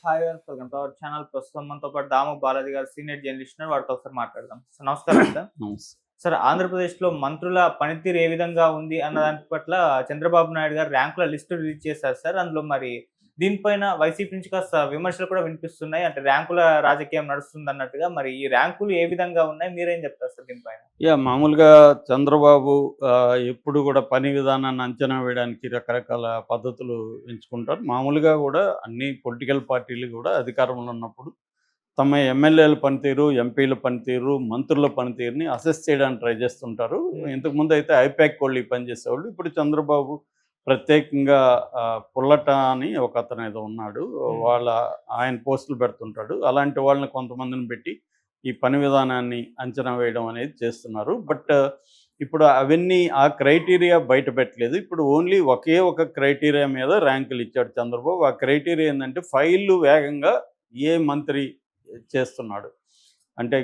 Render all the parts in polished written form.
Hi welcome to our channel. ప్రస్తుతం మనతో పాటు దాము బాలాజీ గారు సీనియర్ జర్నలిస్ట్ ఉన్నారు. వారితో ఒకసారి మాట్లాడదాం. సో నమస్కారం సార్. నమస్తే. సార్, ఆంధ్రప్రదేశ్‌లో మంత్రుల పనితీరు ఏ విధంగా ఉంది అన్న దాని పట్ల చంద్రబాబు నాయుడు గారు ర్యాంకుల లిస్టు రిలీజ్ చేశారు సార్. అందులో మరి దీనిపైన వైసీపీ నుంచి కాస్త విమర్శలు కూడా వినిపిస్తున్నాయి. అంటే ర్యాంకుల రాజకీయం నడుస్తుందన్నట్టుగా. మరి ఈ ర్యాంకులు ఏ విధంగా ఉన్నాయి? మీరేం చెప్తారు సార్ దీనిపైన? మామూలుగా చంద్రబాబు ఎప్పుడు కూడా పని విధానాన్ని అంచనా వేయడానికి రకరకాల పద్ధతులు ఎంచుకుంటారు. మామూలుగా కూడా అన్ని పొలిటికల్ పార్టీలు కూడా అధికారంలో ఉన్నప్పుడు తమ ఎమ్మెల్యేల పనితీరు, ఎంపీల పనితీరు, మంత్రుల పనితీరుని అసెస్ చేయడానికి ట్రై చేస్తుంటారు. ఇంతకుముందు అయితే ఐపాక్ వాళ్ళు ఈ పని చేసేవాళ్ళు. ఇప్పుడు చంద్రబాబు ప్రత్యేకంగా పుల్లట అని ఒక అతను ఏదో ఉన్నాడు. ఆయన పోస్టులు పెడుతుంటాడు. అలాంటి వాళ్ళని కొంతమందిని పెట్టి ఈ పని విధానాన్ని అంచనా వేయడం అనేది చేస్తున్నారు. బట్ ఇప్పుడు అవన్నీ ఆ క్రైటీరియా బయట పెట్టలేదు. ఇప్పుడు ఓన్లీ ఒకే ఒక క్రైటీరియా మీద ర్యాంకులు ఇచ్చాడు చంద్రబాబు. ఆ క్రైటీరియా ఏంటంటే ఫైళ్ళు వేగంగా ఏ మంత్రి చేస్తున్నాడు, అంటే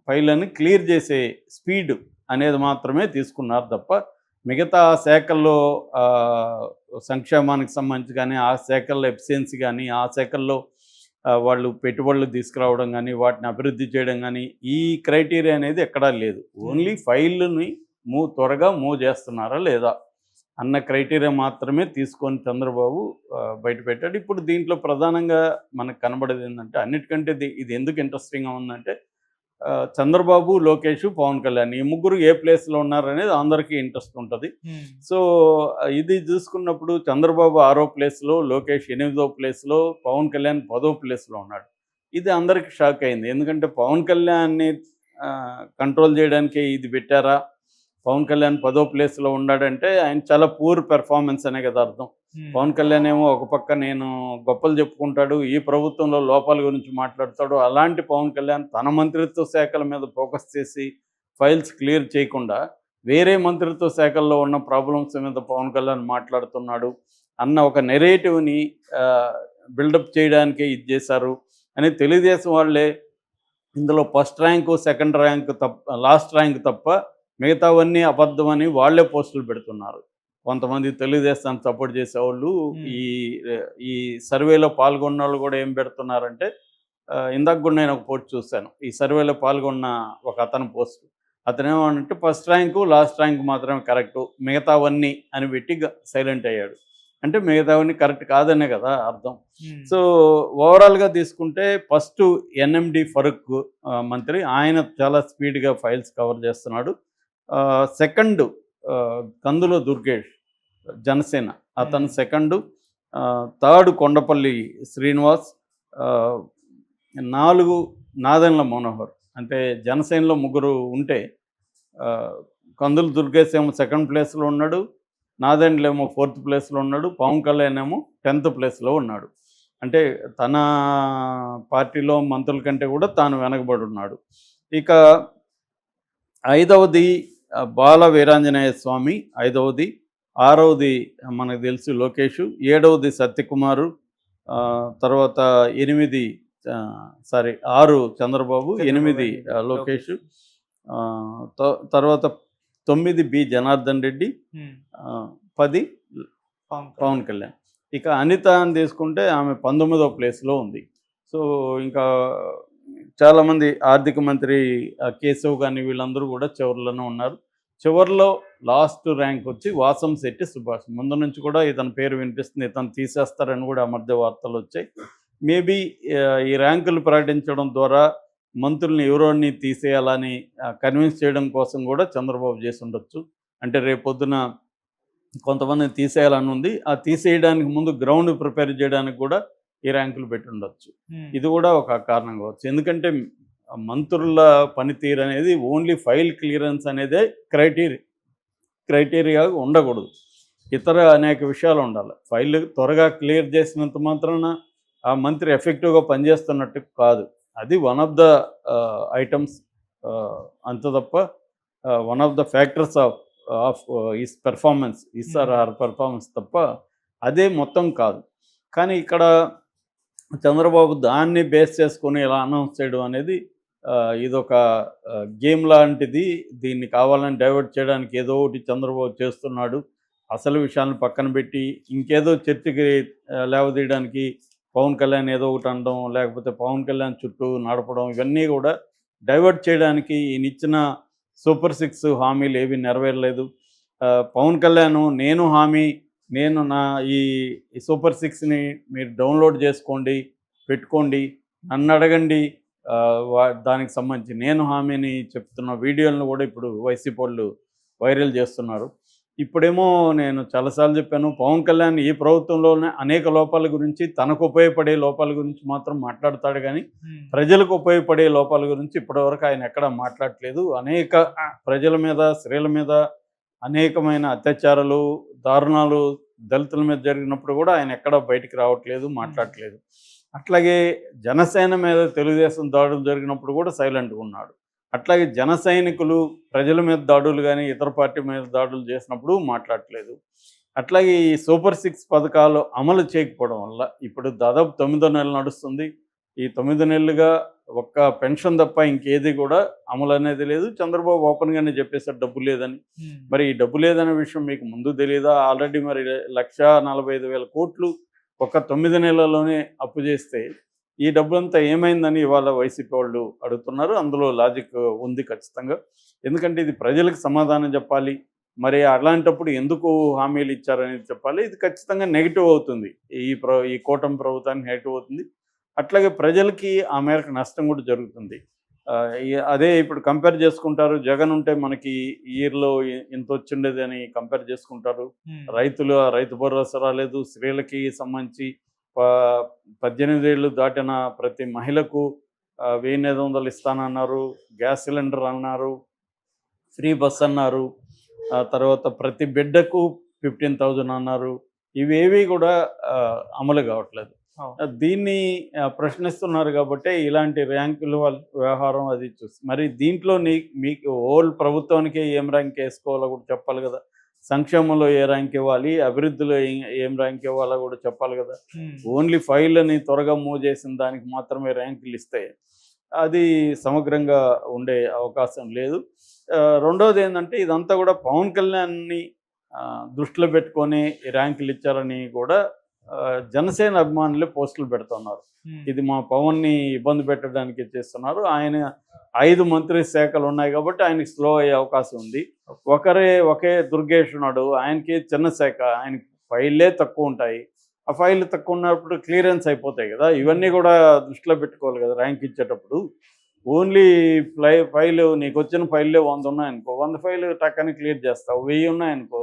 ఫైళ్ళని క్లియర్ చేసే స్పీడ్ అనేది మాత్రమే తీసుకున్నారు తప్ప మిగతా శాఖల్లో సంక్షేమానికి సంబంధించి కానీ, ఆ శాఖల్లో ఎఫిషియన్సీ కానీ, ఆ శాఖల్లో వాళ్ళు పెట్టుబడులు తీసుకురావడం కానీ, వాటిని అభివృద్ధి చేయడం కానీ, ఈ క్రైటీరియా అనేది ఎక్కడా లేదు. ఓన్లీ ఫైళ్ళని త్వరగా మూవ్ చేస్తున్నారా లేదా అన్న క్రైటీరియా మాత్రమే తీసుకొని చంద్రబాబు బయటపెట్టాడు. ఇప్పుడు దీంట్లో ప్రధానంగా మనకు కనబడేది ఏంటంటే, అన్నిటికంటే ఇది ఎందుకు ఇంట్రెస్టింగ్గా ఉందంటే, చంద్రబాబు, లోకేష్, పవన్ కళ్యాణ్ ఈ ముగ్గురు ఏ ప్లేస్లో ఉన్నారనేది అందరికీ ఇంట్రెస్ట్ ఉంటుంది. సో ఇది చూసుకున్నప్పుడు చంద్రబాబు 6వ ప్లేస్లో, లోకేష్ 8వ ప్లేస్లో, పవన్ కళ్యాణ్ 10వ ప్లేస్లో ఉన్నాడు. ఇది అందరికీ షాక్ అయింది. ఎందుకంటే పవన్ కళ్యాణ్ని కంట్రోల్ చేయడానికే ఇది పెట్టారా, పవన్ కళ్యాణ్ 10వ ప్లేస్లో ఉన్నాడంటే ఆయన చాలా పూర్ పెర్ఫార్మెన్స్ అనే కదా అర్థం. పవన్ కళ్యాణ్ ఏమో ఒక పక్క నేను గొప్పలు చెప్పుకుంటాడు, ఈ ప్రభుత్వంలో లోపాల గురించి మాట్లాడతాడు. అలాంటి పవన్ కళ్యాణ్ తన మంత్రిత్వ శాఖల మీద ఫోకస్ చేసి ఫైల్స్ క్లియర్ చేయకుండా వేరే మంత్రిత్వ శాఖల్లో ఉన్న ప్రాబ్లమ్స్ మీద పవన్ కళ్యాణ్ మాట్లాడుతున్నాడు అన్న ఒక నెరేటివ్ని బిల్డప్ చేయడానికే ఇది చేశారు అని తెలుగుదేశం వాళ్ళే ఇందులో ఫస్ట్ ర్యాంకు, సెకండ్ ర్యాంకు తప్ప, లాస్ట్ ర్యాంక్ తప్ప మిగతావన్నీ అబద్ధమని వాళ్లే పోస్టులు పెడుతున్నారు. కొంతమంది తెలుగుదేశాన్ని సపోర్ట్ చేసేవాళ్ళు ఈ సర్వేలో పాల్గొన్న వాళ్ళు కూడా ఏం పెడుతున్నారంటే, ఇందాక కూడా నేను ఒక పోస్ట్ చూశాను. ఈ సర్వేలో పాల్గొన్న ఒక అతను పోస్ట్, అతను ఏమంటే ఫస్ట్ ర్యాంకు, లాస్ట్ ర్యాంకు మాత్రమే కరెక్టు, మిగతావన్నీ అని పెట్టి సైలెంట్ అయ్యాడు. అంటే మిగతావన్నీ కరెక్ట్ కాదనే కదా అర్థం. సో ఓవరాల్గా తీసుకుంటే ఫస్ట్ ఎన్ఎండి ఫరూక్ మంత్రి, ఆయన చాలా స్పీడ్గా ఫైల్స్ కవర్ చేస్తున్నాడు. సెకండ్ కందుల దుర్గేష్, జనసేన, అతను సెకండు. థర్డ్ కొండపల్లి శ్రీనివాస్, 4 నాదెండ్ల మనోహర్. అంటే జనసేనలో ముగ్గురు ఉంటే కందుల దుర్గేష్ ఏమో సెకండ్ ప్లేస్లో ఉన్నాడు, నాదెండ్ల ఏమో 4th ప్లేస్లో ఉన్నాడు, పవన్ కళ్యాణ్ ఏమో 10th ప్లేస్లో ఉన్నాడు. అంటే తన పార్టీలో మంత్రుల కంటే కూడా తాను వెనకబడి ఉన్నాడు. ఇక 5వది బాల వీరాంజనేయ స్వామి, 5వది. 6వది మనకు తెలుసు లోకేష్, 7వది సత్యకుమారు, తర్వాత 6 చంద్రబాబు, 8 లోకేష్, తర్వాత 9 బి జనార్దన్ రెడ్డి, 10 పవన్ కళ్యాణ్. ఇక అనిత అని తీసుకుంటే ఆమె 19వ ప్లేస్లో ఉంది. సో ఇంకా చాలామంది ఆర్థిక మంత్రి కేశవ్ కానీ వీళ్ళందరూ కూడా చివరిలోనే ఉన్నారు. చివరిలో లాస్ట్ ర్యాంక్ వచ్చి వాసంశెట్టి సుభాష్. ముందు నుంచి కూడా ఇతని పేరు వినిపిస్తుంది, ఇతను తీసేస్తారని కూడా ఆ మధ్య వార్తలు వచ్చాయి. మేబీ ఈ ర్యాంకులు ప్రకటించడం ద్వారా మంత్రుల్ని ఎవరోని తీసేయాలని కన్విన్స్ చేయడం కోసం కూడా చంద్రబాబు చేసి ఉండొచ్చు. అంటే రేపొద్దున కొంతమందిని తీసేయాలని ఉంది. ఆ తీసేయడానికి ముందు గ్రౌండ్ ప్రిపేర్ చేయడానికి కూడా ఈ ర్యాంకులు పెట్టి ఉండొచ్చు. ఇది కూడా ఒక కారణం కావచ్చు. ఎందుకంటే మంత్రుల పనితీరు అనేది ఓన్లీ ఫైల్ క్లియరెన్స్ అనేదే క్రైటీరియా ఉండకూడదు. ఇతర అనేక విషయాలు ఉండాలి. ఫైల్ త్వరగా క్లియర్ చేసినంత మాత్రాన ఆ మంత్రి ఎఫెక్టివ్గా పనిచేస్తున్నట్టు కాదు. అది వన్ ఆఫ్ ద ఐటమ్స్, అంత తప్ప one of the factors of his performance, performance తప్ప అదే మొత్తం కాదు. కానీ ఇక్కడ చంద్రబాబు దాన్ని బేస్ చేసుకొని ఇలా అనౌన్స్ చేయడం అనేది ఇదొక గేమ్ లాంటిది. దీన్ని కావాలని డైవర్ట్ చేయడానికి ఏదో ఒకటి చంద్రబాబు చేస్తున్నాడు. అసలు విషయాలను పక్కన పెట్టి ఇంకేదో చర్చకి లేవదీయడానికి పవన్ కళ్యాణ్ ఏదో ఒకటి అనడం, లేకపోతే పవన్ కళ్యాణ్ చుట్టూ నడపడం, ఇవన్నీ కూడా డైవర్ట్ చేయడానికి ఈయన ఇచ్చిన సూపర్ 6 హామీలు ఏవి నెరవేరలేదు. పవన్ కళ్యాణ్ నేను హామీ, నేను నా ఈ సూపర్ 6ని మీరు డౌన్లోడ్ చేసుకోండి, పెట్టుకోండి, నన్ను అడగండి, దానికి సంబంధించి నేను హామీని చెప్తున్న వీడియోలను కూడా ఇప్పుడు వైసీపీ వాళ్ళు వైరల్ చేస్తున్నారు. ఇప్పుడేమో నేను చాలాసార్లు చెప్పాను, పవన్ కళ్యాణ్ ఈ ప్రభుత్వంలోనే అనేక లోపాల గురించి, తనకు ఉపయోగపడే లోపాల గురించి మాత్రం మాట్లాడతాడు కానీ ప్రజలకు ఉపయోగపడే లోపాల గురించి ఇప్పటివరకు ఆయన ఎక్కడా మాట్లాడట్లేదు. అనేక ప్రజల మీద, స్త్రీల మీద అనేకమైన అత్యాచారాలు, దారుణాలు దళితుల మీద జరిగినప్పుడు కూడా ఆయన ఎక్కడా బయటికి రావట్లేదు, మాట్లాడట్లేదు. అట్లాగే జనసేన మీద తెలుగుదేశం దాడులు జరిగినప్పుడు కూడా సైలెంట్గా ఉన్నాడు. అట్లాగే జన సైనికులు ప్రజల మీద దాడులు కానీ ఇతర పార్టీ మీద దాడులు చేసినప్పుడు మాట్లాడట్లేదు. అట్లాగే ఈ సూపర్ 6 పథకాలు అమలు చేయకపోవడం వల్ల ఇప్పుడు దాదాపు 9వ నెల నడుస్తుంది. ఈ 9 నెలలుగా ఒక్క పెన్షన్ తప్ప ఇంకేది కూడా అమలు అనేది లేదు. చంద్రబాబు ఓపెన్గానే చెప్పేశారు డబ్బు లేదని. మరి ఈ డబ్బు లేదనే విషయం మీకు ముందు తెలియదా? ఆల్రెడీ మరి 1,45,000 కోట్లు ఒక 9 నెలల్లోనే అప్పు చేస్తే ఈ డబ్బులంతా ఏమైందని ఇవాళ వైసీపీ వాళ్ళు అడుగుతున్నారు. అందులో లాజిక్ ఉంది ఖచ్చితంగా. ఎందుకంటే ఇది ప్రజలకు సమాధానం చెప్పాలి. మరి అలాంటప్పుడు ఎందుకు హామీలు ఇచ్చారనేది చెప్పాలి. ఇది ఖచ్చితంగా నెగిటివ్ అవుతుంది. ఈ కూటమి ప్రభుత్వానికి నెగిటివ్ అవుతుంది. అట్లాగే ప్రజలకి ఆ మేరకు నష్టం కూడా జరుగుతుంది. అదే ఇప్పుడు కంపేర్ చేసుకుంటారు. జగన్ ఉంటే మనకి ఇయర్లో ఇంత వచ్చిండేది అని కంపేర్ చేసుకుంటారు. రైతు భరోసా రాలేదు. స్త్రీలకి సంబంధించి 18 ఏళ్ళు దాటిన ప్రతి మహిళకు 1,500 ఇస్తానన్నారు. గ్యాస్ సిలిండర్ అన్నారు. ఫ్రీ బస్ అన్నారు. తర్వాత ప్రతి బిడ్డకు 15,000 అన్నారు. ఇవేవి కూడా అమలు కావట్లేదు. దీన్ని ప్రశ్నిస్తున్నారు కాబట్టి ఇలాంటి ర్యాంకుల వ్యవహారం అది చూసి మరి దీంట్లో మీకు ఓల్డ్ ప్రభుత్వానికి ఏం ర్యాంక్ వేసుకోవాలో కూడా చెప్పాలి కదా. సంక్షేమంలో ఏ ర్యాంక్ ఇవ్వాలి, అభివృద్ధిలో ఏం ర్యాంక్ ఇవ్వాలో కూడా చెప్పాలి కదా. ఓన్లీ ఫైళ్ళని త్వరగా మూవ్ చేసిన దానికి మాత్రమే ర్యాంకులు ఇస్తే అది సమగ్రంగా ఉండే అవకాశం లేదు. రెండవది ఏంటంటే ఇదంతా కూడా పవన్ కళ్యాణ్ని దృష్టిలో పెట్టుకొని ర్యాంకులు ఇచ్చారని కూడా జనసేన అభిమానులే పోస్టులు పెడుతున్నారు. ఇది మా పవన్ని ఇబ్బంది పెట్టడానికి చేస్తున్నారు. ఆయన 5 మంత్రి శాఖలు ఉన్నాయి కాబట్టి ఆయనకి స్లో అయ్యే అవకాశం ఉంది. ఒకే దుర్గేష్ ఉన్నాడు, ఆయనకి చిన్న శాఖ, ఆయనకి ఫైళ్ళే తక్కువ ఉంటాయి. ఆ ఫైళ్ళు తక్కువ ఉన్నప్పుడు క్లియరెన్స్ అయిపోతాయి కదా. ఇవన్నీ కూడా దృష్టిలో పెట్టుకోవాలి కదా ర్యాంక్ ఇచ్చేటప్పుడు. ఓన్లీ ఫైలు నీకు వచ్చిన ఫైళ్ళే 100 ఉన్నాయనుకో, 100 ఫైలు టక్కని క్లియర్ చేస్తావు. 1000 ఉన్నాయనుకో,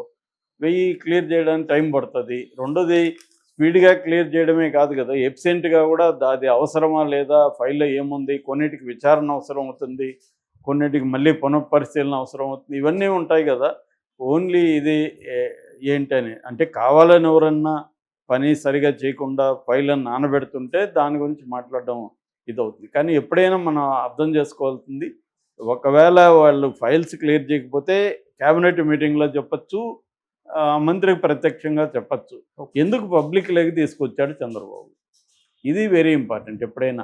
1000 క్లియర్ చేయడానికి టైం పడుతుంది. రెండోది స్పీడ్గా క్లియర్ చేయడమే కాదు కదా, ఎబ్సెంట్గా కూడా అది అవసరమా లేదా, ఫైల్లో ఏముంది, కొన్నిటికి విచారణ అవసరం అవుతుంది, కొన్నిటికి మళ్ళీ పునఃపరిశీలన అవసరం అవుతుంది. ఇవన్నీ ఉంటాయి కదా. ఓన్లీ ఇది ఏంటని అంటే కావాలని ఎవరన్నా పని సరిగా చేయకుండా ఫైళ్ళని నానబెడుతుంటే దాని గురించి మాట్లాడడం ఇదవుతుంది. కానీ ఎప్పుడైనా మనం అర్థం చేసుకోవాల్సింది, ఒకవేళ వాళ్ళు ఫైల్స్ క్లియర్ చేయకపోతే క్యాబినెట్ మీటింగ్లో చెప్పచ్చు, మంత్రికి ప్రత్యక్షంగా చెప్పచ్చు. ఎందుకు పబ్లిక్లోకి తీసుకొచ్చాడు చంద్రబాబు, ఇది వెరీ ఇంపార్టెంట్. ఎప్పుడైనా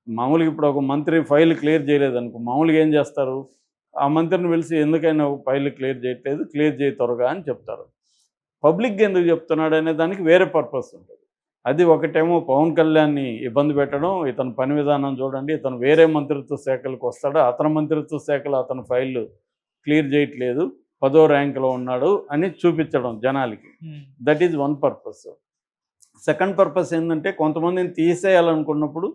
మామూలుగా ఇప్పుడు ఒక మంత్రి ఫైల్ క్లియర్ చేయలేదనుకో, మామూలుగా ఏం చేస్తారు, ఆ మంత్రిని పిలిచి ఎందుకైనా ఒక ఫైల్ క్లియర్ చేయట్లేదు, క్లియర్ చేయి త్వరగా అని చెప్తారు. పబ్లిక్గా ఎందుకు చెప్తున్నాడు అనే దానికి వేరే పర్పస్ ఉంటుంది. అది ఒకటేమో పవన్ కళ్యాణ్ని ఇబ్బంది పెట్టడం, ఇతను పని విధానం చూడండి, ఇతను వేరే మంత్రిత్వ శాఖలకు వస్తాడు, అతని మంత్రిత్వ శాఖలో అతని ఫైళ్ళు క్లియర్ చేయట్లేదు, 10వ ర్యాంకులో ఉన్నాడు అని చూపించడం జనాలకి. That is one purpose. Second purpose ఏంటంటే కొంతమందిని తీసేయాలనుకున్నప్పుడు